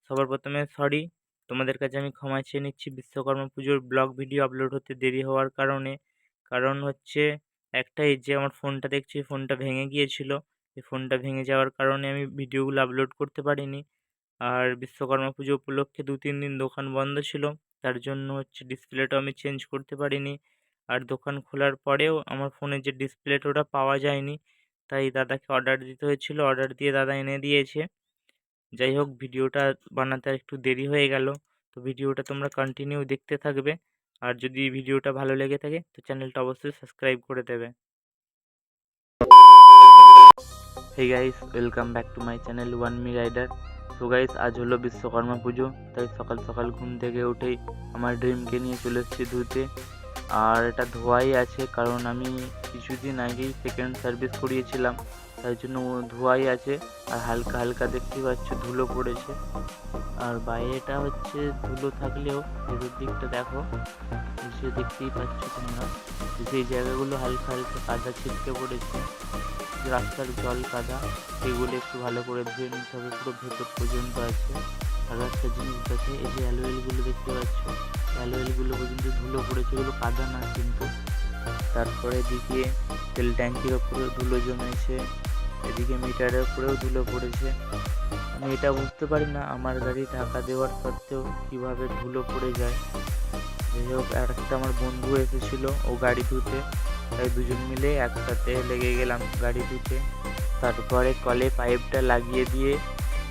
সবার প্রথমে সরি, তোমাদের কাছে আমি ক্ষমা চেয়ে নিচ্ছি বিশ্বকর্মা পুজোর ব্লগ ভিডিও আপলোড হতে দেরি হওয়ার কারণে। কারণ হচ্ছে একটাই, যে আমার ফোনটা দেখছি ফোনটা ভেঙে গিয়েছিল। এই ফোনটা ভেঙে যাওয়ার কারণে আমি ভিডিওগুলো আপলোড করতে পারিনি। আর বিশ্বকর্মা পুজো উপলক্ষে ২-৩ দিন দোকান বন্ধ ছিল। তার জন্য হচ্ছে ডিসপ্লেটাও আমি চেঞ্জ করতে পারিনি। আর দোকান খোলার পরেও আমার ফোনের যে ডিসপ্লেটা ওটা পাওয়া যায়নি। তাই দাদাকে অর্ডার দিতে হয়েছিল, অর্ডার দিয়ে দাদা এনে দিয়েছে। যাই হোক, ভিডিওটা বানাতে আর একটু দেরি হয়ে গেল। তো ভিডিওটা তোমরা কন্টিনিউ দেখতে থাকবে। আর যদি ভিডিওটা ভালো লেগে থাকে তো চ্যানেলটা অবশ্যই সাবস্ক্রাইব করে দেবে। Hey guys, welcome back to my channel one me rider. So guys, আজ হলো বিশ্বকর্মা পুজো, তাই সকাল সকাল ঘুম থেকে উঠেই আমার ড্রিমকে নিয়ে চলে এসেছি ধুতে। আর এটা ধোয়াই আছে, কারণ আমি কিছুদিন আগেই সেকেন্ড সার্ভিস করিয়েছিলাম, তাই জন্য ধোয়াই আছে। আর হালকা হালকা দেখতেই পাচ্ছ ধুলো পড়েছে। আর বাইরেটা হচ্ছে ধুলো থাকলেও ভেতর দিকটা দেখো, নিচে দেখতেই পাচ্ছ তোমরা, সেই জায়গাগুলো হালকা হালকা কাদা ছিটকে পড়েছে। যে রাস্তার জল কাদা, সেগুলো একটু ভালো করে ধুয়ে নিতে হবে, পুরো ভেতর পর্যন্ত আছে। আর একটা জিনিস দেখে, এই যে অ্যালোয়েলগুলো দেখতে পাচ্ছ, অ্যালোয়েলগুলো পর্যন্ত ধুলো পড়েছে, এগুলো কাদা না কিন্তু। তারপরে এদিকে তেল ট্যাঙ্কির ওপরেও ধুলো জমেছে, এদিকে মিটারের উপরেও ধুলো পড়েছে। আমি এটা বুঝতে পারি না, আমার গাড়ি ঢাকা দেওয়ার সত্ত্বেও কীভাবে ধুলো পড়ে যায়। যাই হোক, আর একটা আমার বন্ধু এসেছিলো ও গাড়ি ধুতে, তাই দুজন মিলে একসাথে লেগে গেলাম গাড়ি ধুতে। তারপরে কলে পাইপটা লাগিয়ে দিয়ে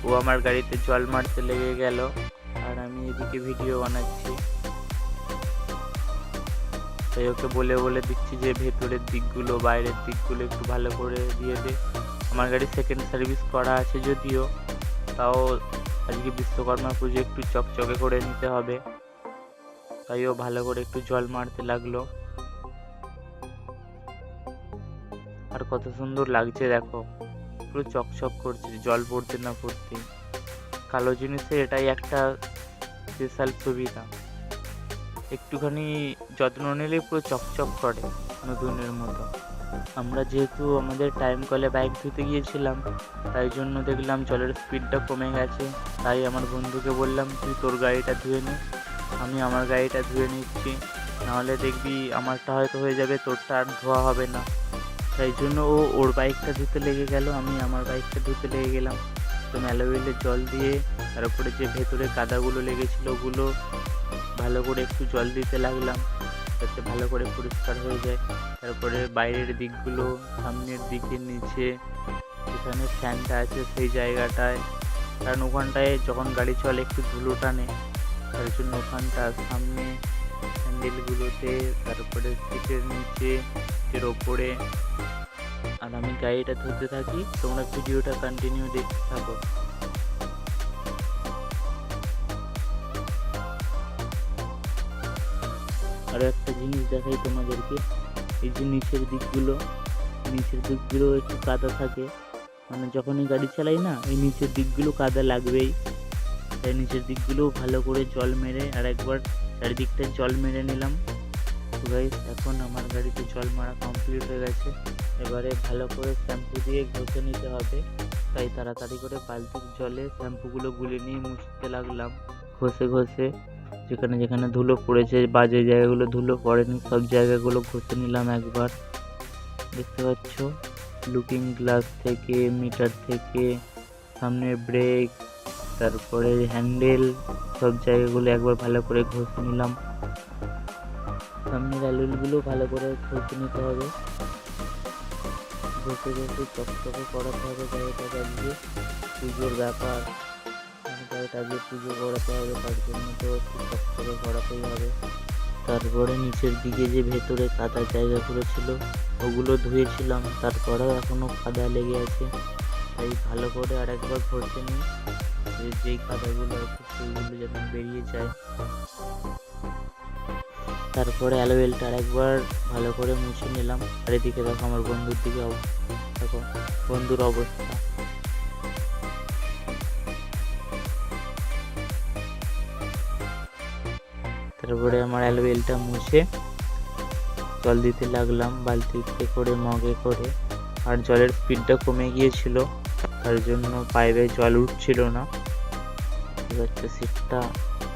ও আমার গাড়িতে জল মারতে লেগে গেল, আর আমি এদিকে ভিডিও বানাচ্ছি। তাই ওকে বলে বলে দিচ্ছি যে ভেতরের দিকগুলো বাইরের দিকগুলো একটু ভালো করে দিয়ে দে। আমার গাড়ি সেকেন্ড সার্ভিস করা আছে যদিও, তাও আজকে বিশ্বকর্মা পুজো একটু চকচকে করে নিতে হবে, তাই ও ভালো করে একটু জল মারতে লাগলো। আর কত সুন্দর লাগছে দেখো, পুরো চকচক করছে জল পড়তে না পড়তে। কালো জিনিসের এটাই একটা স্পেশাল সুবিধা, একটুখানি যত্ন নিলেই পুরো চকচক করে নতুনের মতো। আমরা যেহেতু আমাদের টাইম কলে বাইক ধুতে গিয়েছিলাম, তাই জন্য দেখলাম জলের স্পিডটা কমে গেছে। তাই আমার বন্ধুকে বললাম, তুই তোর গাড়িটা ধুয়ে নে, আমি আমার গাড়িটা ধুয়ে নিচ্ছি, নাহলে দেখবি আমারটা হয়তো হয়ে যাবে, তোরটা আর ধোয়া হবে না। তাই জন্য ও ওর বাইকটা ধুতে লেগে গেল, আমি আমার বাইকটা ধুতে লেগে গেলাম। তো অ্যালোভেলের জল দিয়ে তারপরে যে ভেতরে কাদাগুলো লেগেছিলো ওগুলো ভালো করে একটু জল দিতে লাগলাম, যাতে ভালো করে পরিষ্কার হয়ে যায়। তারপরে বাইরের দিকগুলো, সামনের দিকে, নিচে যেখানে ফ্যানটা আছে সেই জায়গাটায়, কারণ ওখানটায় যখন গাড়ি চলে একটু ধুলো টানে, তার জন্য ওখানটা, সামনে হ্যান্ডেলগুলোতে, তারপরে সিটের নিচে, সিটের ওপরে। আর আমি গাড়িটা ধুতে থাকি, তোমরা ভিডিওটা কন্টিনিউ দেখতে থাকো। আরও একটা জিনিস দেখাই তোমাদেরকে, এই যে নিচের দিকগুলো একটু কাদা থাকে, মানে যখনই গাড়ি চালাই না, এই নিচের দিকগুলো কাদা লাগবেই। তাই নিচের দিকগুলো ভালো করে জল মেরে আর একবার চারিদিকটা জল মেরে নিলাম। তো গাইস, এখন আমার গাড়িতে জল মারা কমপ্লিট হয়ে গেছে। এবারে ভালো করে শ্যাম্পু দিয়ে ঘষে নিতে হবে, তাই তাড়াতাড়ি করে বালতির জলে শ্যাম্পুগুলো গুলে নিয়ে মুছতে লাগলাম। ঘষে ঘষে যেখানে যেখানে ধুলো পড়েছে, বাজে জায়গাগুলো ধুলো পড়েনি, সব জায়গাগুলো ঘষে নিলাম একবার। দেখতে পাচ্ছ, লুকিং গ্লাস থেকে, মিটার থেকে, সামনের ব্রেক, তারপরে হ্যান্ডেল, সব জায়গাগুলো একবার ভালো করে ঘষে নিলাম। সামনের অ্যালুলগুলো ভালো করে ঘষে নিতে হবে, ঘষে ঘষে চকচকে করাতে হবে গাড়িটা। আজকে পুজোর ব্যাপার, গাড়িটা আজকে পুজো করাতে হবে, তার জন্য তো একটু চকচকে করাতেই হবে। তারপরে নিচের দিকে যে ভেতরে কাদা জায়গাগুলো ছিল ওগুলো ধুয়েছিলাম, তারপরেও এখনও কাদা লেগে আছে, তাই ভালো করে আর একবার ঘষে নিই, যেই কাদাগুলো আছে সেইগুলো যেন বেরিয়ে যায়। তারপরে অ্যালোভেলটা আর একবার ভালো করে মুছে নিলাম। আর এদিকে দেখো আমার বন্ধুর দিকে, দেখো বন্ধুর অবস্থা। তারপরে আমার অ্যালোভেলটা মুছে জল দিতে লাগলাম বালতিতে করে, মগে করে। আর জলের স্পিডটা কমে গিয়েছিল, তার জন্য পাইপে জল উঠছিল না। দেখতে পাচ্ছ সিটটা,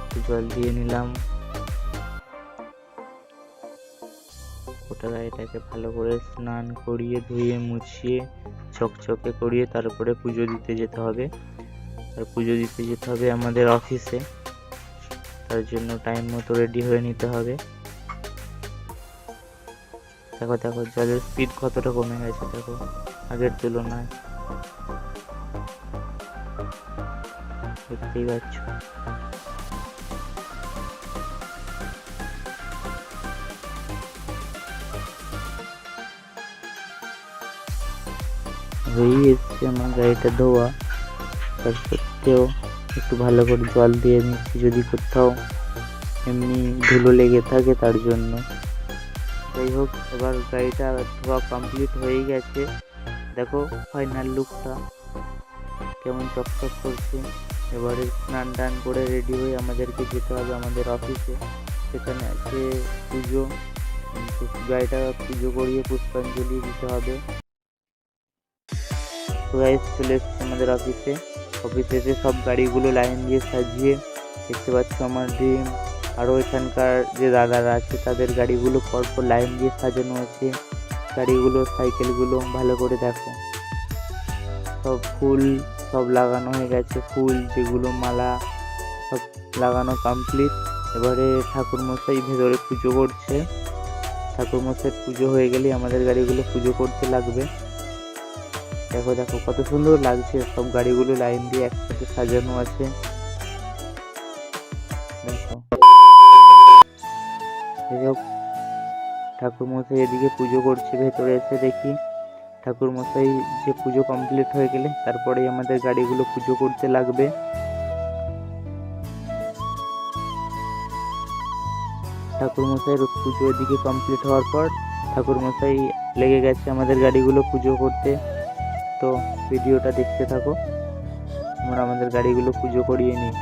একটু জল দিয়ে নিলাম। গোটা গাড়িটাকে ভালো করে স্নান করিয়ে ধুয়ে মুছিয়ে চকচকে করিয়ে তারপরে পুজো দিতে যেতে হবে। আর পুজো দিতে যেতে হবে আমাদের অফিসে, তার জন্য টাইম মতো রেডি হয়ে নিতে হবে। দেখো দেখো জলের স্পিড কতটা কমে গেছে, দেখো আগের তুলনায়, দেখতেই পাচ্ছ। হয়েই এসছে আমার গাড়িটা ধোয়া, তার সত্ত্বেও একটু ভালো করে জল দিয়ে নিচ্ছি, যদি কোথাও এমনি ধুলো লেগে থাকে তার জন্য। যাই হোক, এবার গাড়িটা ধোয়া কমপ্লিট হয়ে গেছে। দেখো ফাইনাল লুকটা কেমন চকচক করছে। এবারে স্নান টান করে রেডি হয়ে আমাদেরকে যেতে হবে আমাদের অফিসে। সেখানে আছে পুজো, গাড়িটা পুজো করিয়ে পুষ্পাঞ্জলি দিতে হবে। তো গাইস চলে এসেছে আমাদের অফিসে। অফিসে এসে সব গাড়িগুলো লাইন দিয়ে সাজিয়ে, দেখতে পাচ্ছ আমার ড্রিম আরও এখানকার যে দাদারা আছে তাদের গাড়িগুলো পরপর লাইন দিয়ে সাজানো আছে। গাড়িগুলো সাইকেলগুলো ভালো করে দেখো, সব ফুল সব লাগানো হয়ে গেছে, ফুল যেগুলো মালা সব লাগানো কমপ্লিট। এবারে ঠাকুরমশাই ভেতরে পুজো করছে। ঠাকুরমশাই পুজো হয়ে গেলে আমাদের গাড়িগুলো পুজো করতে লাগবে। দেখো দেখো কত সুন্দর লাগছে, সব গাড়িগুলো লাইন দিয়ে একসাথে সাজানো আছে। দেখো ঠাকুরমশাই এদিকে পুজো করছে, ভেতরে এসে দেখি ঠাকুরমশাই যে পুজো কমপ্লিট হয়ে গেলে তারপরেই আমাদের গাড়িগুলো পুজো করতে লাগবে। ঠাকুরমশাইয়ের পুজো এদিকে কমপ্লিট হওয়ার পর ঠাকুরমশাই লেগে গেছে আমাদের গাড়িগুলো পুজো করতে। তো ভিডিওটা দেখতে থাকো, আমরা আমাদের গাড়িগুলো পুজো করিয়ে নিই।